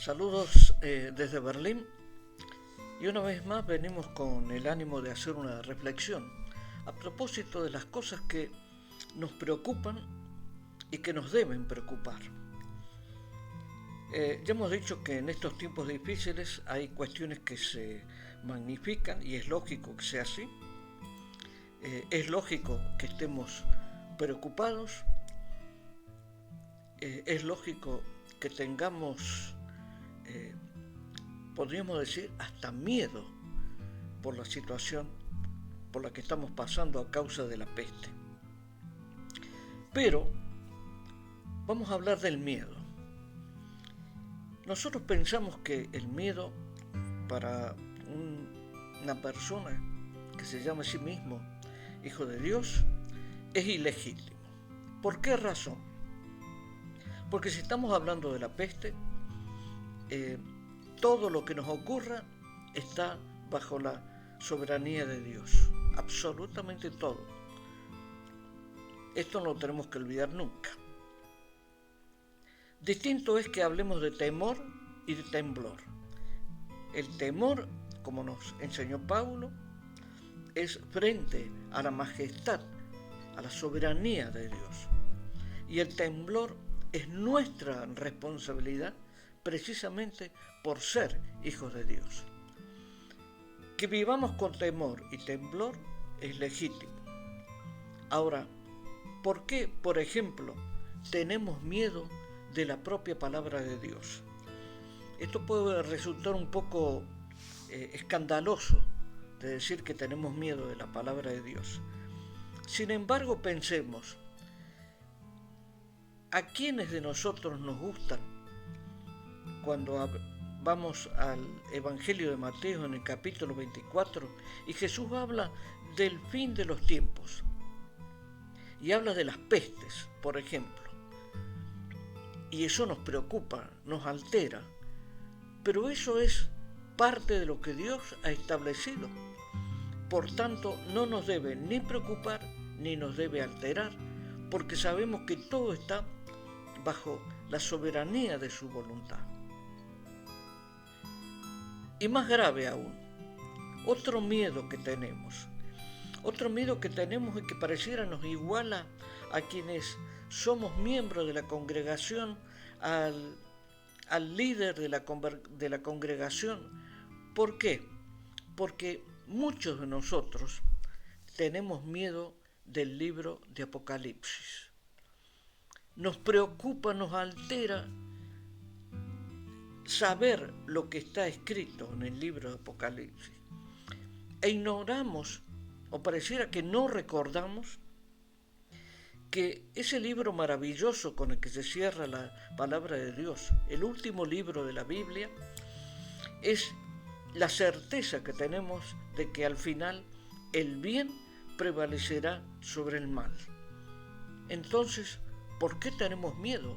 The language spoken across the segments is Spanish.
Saludos desde Berlín y una vez más venimos con el ánimo de hacer una reflexión a propósito de las cosas que nos preocupan y que nos deben preocupar. Ya hemos dicho que en estos tiempos difíciles hay cuestiones que se magnifican y es lógico que sea así. Es lógico que estemos preocupados, es lógico que tengamos, podríamos decir, hasta miedo por la situación por la que estamos pasando a causa de la peste. Pero vamos a hablar del miedo. Nosotros pensamos que el miedo para una persona que se llama a sí mismo hijo de Dios es ilegítimo. ¿Por qué razón? Porque si estamos hablando de la peste, todo lo que nos ocurra está bajo la soberanía de Dios, absolutamente todo. Esto no lo tenemos que olvidar nunca. Distinto es que hablemos de temor y de temblor. El temor, como nos enseñó Pablo, es frente a la majestad, a la soberanía de Dios. Y el temblor es nuestra responsabilidad precisamente por ser hijos de Dios. Que vivamos con temor y temblor es legítimo. Ahora, ¿por qué, por ejemplo, tenemos miedo de la propia palabra de Dios? Esto puede resultar un poco escandaloso de decir que tenemos miedo de la palabra de Dios. Sin embargo, pensemos, ¿a quiénes de nosotros nos gustan cuando vamos al Evangelio de Mateo en el capítulo 24 y Jesús habla del fin de los tiempos y habla de las pestes, por ejemplo? Y eso nos preocupa, nos altera, pero eso es parte de lo que Dios ha establecido. Por tanto, no nos debe ni preocupar ni nos debe alterar, porque sabemos que todo está bajo la soberanía de su voluntad. Y más grave aún, otro miedo que tenemos y que pareciera nos iguala a quienes somos miembros de la congregación, al líder de la congregación. ¿Por qué? Porque muchos de nosotros tenemos miedo del libro de Apocalipsis. Nos preocupa, nos altera saber lo que está escrito en el libro de Apocalipsis. E ignoramos, o pareciera que no recordamos, que ese libro maravilloso con el que se cierra la palabra de Dios, el último libro de la Biblia, es la certeza que tenemos de que al final el bien prevalecerá sobre el mal. Entonces, ¿por qué tenemos miedo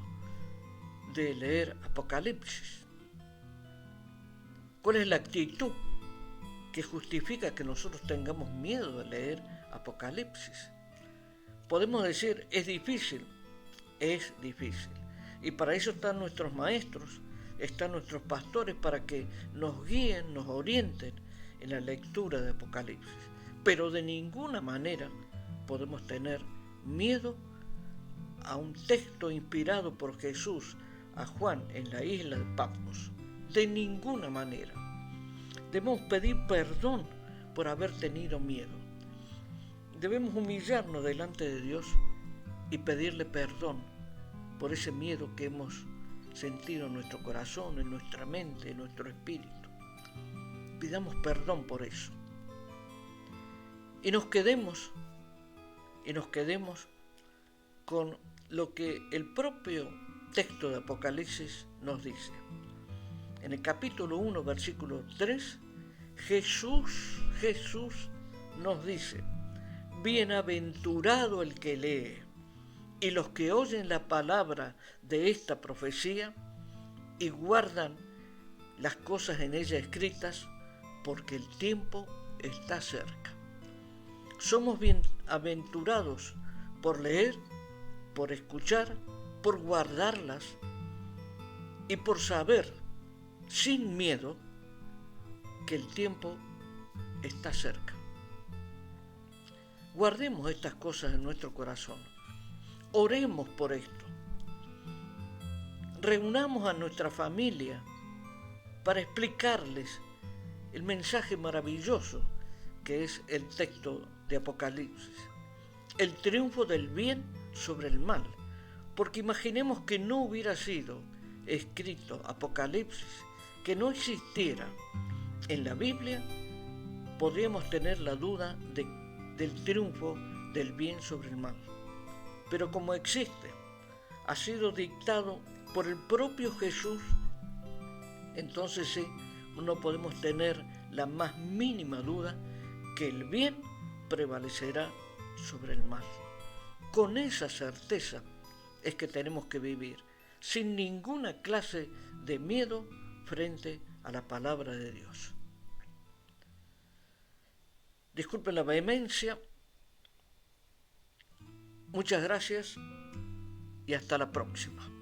de leer Apocalipsis? ¿Cuál es la actitud que justifica que nosotros tengamos miedo de leer Apocalipsis? Podemos decir, es difícil. Y para eso están nuestros maestros, están nuestros pastores para que nos guíen, nos orienten en la lectura de Apocalipsis. Pero de ninguna manera podemos tener miedo a un texto inspirado por Jesús a Juan en la isla de Patmos. De ninguna manera. Debemos pedir perdón por haber tenido miedo. Debemos humillarnos delante de Dios y pedirle perdón por ese miedo que hemos sentido en nuestro corazón, en nuestra mente, en nuestro espíritu. Pidamos perdón por eso. Y nos quedemos con lo que el propio texto de Apocalipsis nos dice. En el capítulo 1, versículo 3, Jesús nos dice: bienaventurado el que lee y los que oyen la palabra de esta profecía y guardan las cosas en ella escritas, porque el tiempo está cerca. Somos bienaventurados por leer, por escuchar, por guardarlas y por saber sin miedo, que el tiempo está cerca. Guardemos estas cosas en nuestro corazón. Oremos por esto. Reunamos a nuestra familia para explicarles el mensaje maravilloso que es el texto de Apocalipsis. El triunfo del bien sobre el mal. Porque imaginemos que no hubiera sido escrito Apocalipsis, que no existiera en la Biblia, podríamos tener la duda del triunfo del bien sobre el mal. Pero como existe, ha sido dictado por el propio Jesús, entonces sí, no podemos tener la más mínima duda que el bien prevalecerá sobre el mal. Con esa certeza es que tenemos que vivir, sin ninguna clase de miedo frente a la palabra de Dios. Disculpen la vehemencia. Muchas gracias y hasta la próxima.